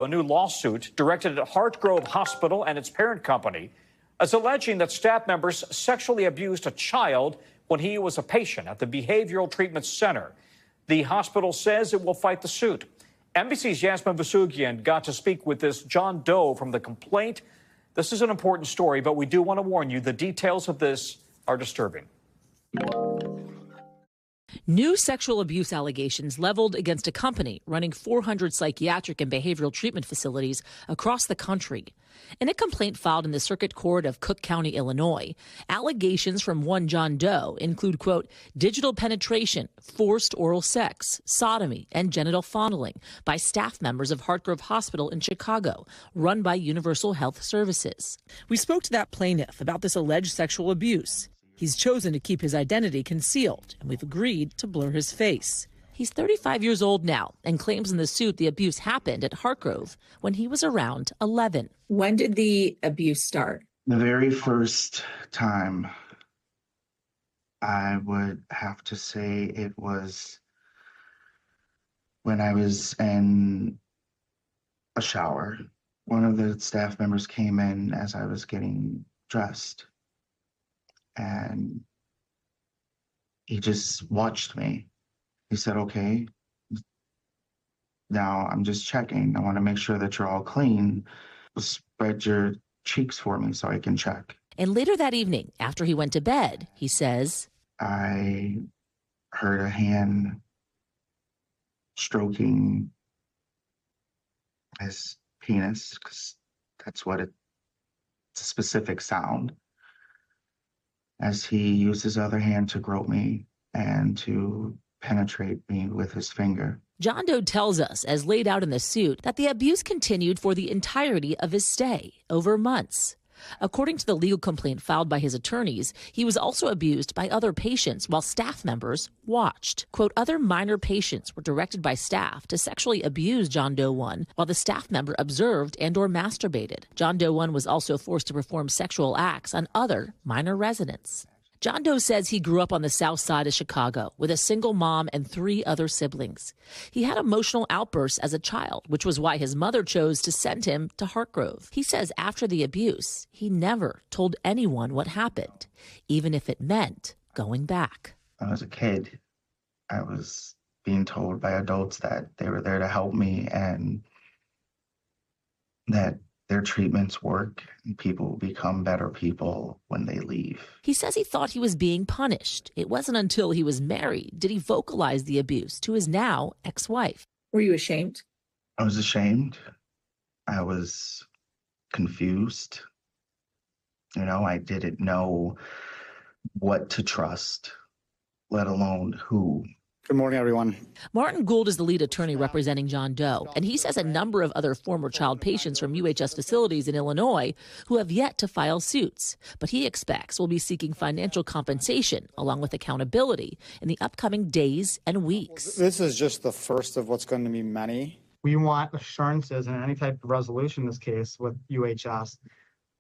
A new lawsuit directed at Hartgrove Hospital and its parent company is alleging that staff members sexually abused a child when he was a patient at the Behavioral Treatment Center. The hospital says it will fight the suit. NBC's Yasmin Vosshoughian got to speak with this John Doe from the complaint. This is an important story, but we do want to warn you the details of this are disturbing. New sexual abuse allegations leveled against a company running 400 psychiatric and behavioral treatment facilities across the country. In a complaint filed in the Circuit Court of Cook County, Illinois, allegations from one John Doe include, quote, digital penetration, forced oral sex, sodomy, and genital fondling by staff members of Hartgrove Hospital in Chicago, run by Universal Health Services. We spoke to that plaintiff about this alleged sexual abuse. He's chosen to keep his identity concealed, and we've agreed to blur his face. He's 35 years old now and claims in the suit the abuse happened at Hartgrove when he was around 11. When did the abuse start? The very first time, I would have to say it was when I was in a shower. One of the staff members came in as I was getting dressed, and he just watched me. He said, okay, now I'm just checking. I want to make sure that you're all clean. Spread your cheeks for me so I can check. And later that evening, after he went to bed, he says, I heard a hand stroking his penis, because that's what it's a specific sound, as he used his other hand to grope me and to penetrate me with his finger. John Doe tells us, as laid out in the suit, that the abuse continued for the entirety of his stay, over months. According to the legal complaint filed by his attorneys, he was also abused by other patients while staff members watched. Quote, other minor patients were directed by staff to sexually abuse John Doe 1 while the staff member observed and or masturbated. John Doe 1 was also forced to perform sexual acts on other minor residents. John Doe says he grew up on the south side of Chicago with a single mom and 3 other siblings. He had emotional outbursts as a child, which was why his mother chose to send him to Hartgrove. He says after the abuse, he never told anyone what happened, even if it meant going back. When I was a kid, I was being told by adults that they were there to help me and that their treatments work and people become better people when they leave. He says he thought he was being punished. It wasn't until he was married did he vocalize the abuse to his now ex-wife. Were you ashamed? I was ashamed. I was confused. I didn't know what to trust, let alone who. Good morning, everyone. Martin Gould is the lead attorney representing John Doe, and he says a number of other former child patients from UHS facilities in Illinois who have yet to file suits, but he expects will be seeking financial compensation along with accountability in the upcoming days and weeks. This is just the first of what's going to be many. We want assurances in any type of resolution in this case with UHS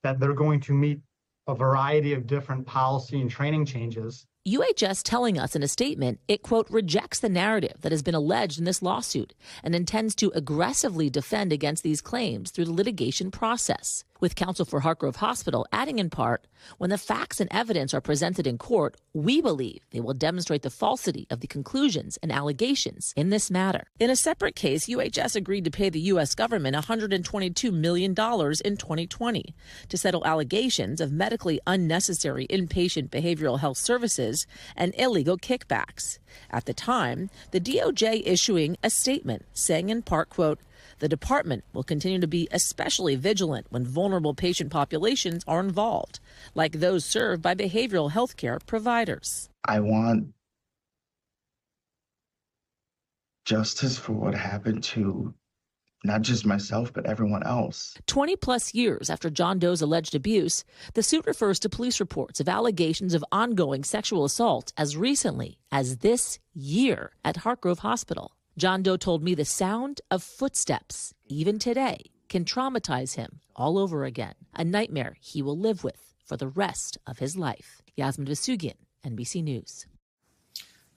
that they're going to meet a variety of different policy and training changes. UHS telling us in a statement it, quote, rejects the narrative that has been alleged in this lawsuit and intends to aggressively defend against these claims through the litigation process. With counsel for Hartgrove Hospital adding in part, when the facts and evidence are presented in court, we believe they will demonstrate the falsity of the conclusions and allegations in this matter. In a separate case, UHS agreed to pay the U.S. government $122 million in 2020 to settle allegations of medically unnecessary inpatient behavioral health services and illegal kickbacks. At the time, the DOJ issuing a statement saying in part, quote, the department will continue to be especially vigilant when vulnerable patient populations are involved, like those served by behavioral health care providers. I want justice for what happened to not just myself, but everyone else. 20 plus years after John Doe's alleged abuse, the suit refers to police reports of allegations of ongoing sexual assault as recently as this year at Hartgrove Hospital. John Doe told me the sound of footsteps, even today, can traumatize him all over again, a nightmare he will live with for the rest of his life. Yasmin Vosshoughian, NBC News.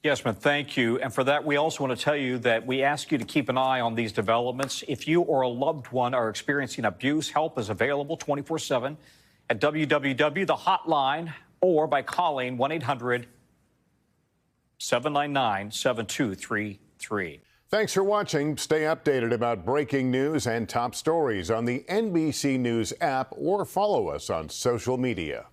Yasmin, thank you. And for that, we also want to tell you that we ask you to keep an eye on these developments. If you or a loved one are experiencing abuse, help is available 24/7 at www.thehotline or by calling 1-800-799-7233. Thanks for watching. Stay updated about breaking news and top stories on the NBC News app or follow us on social media.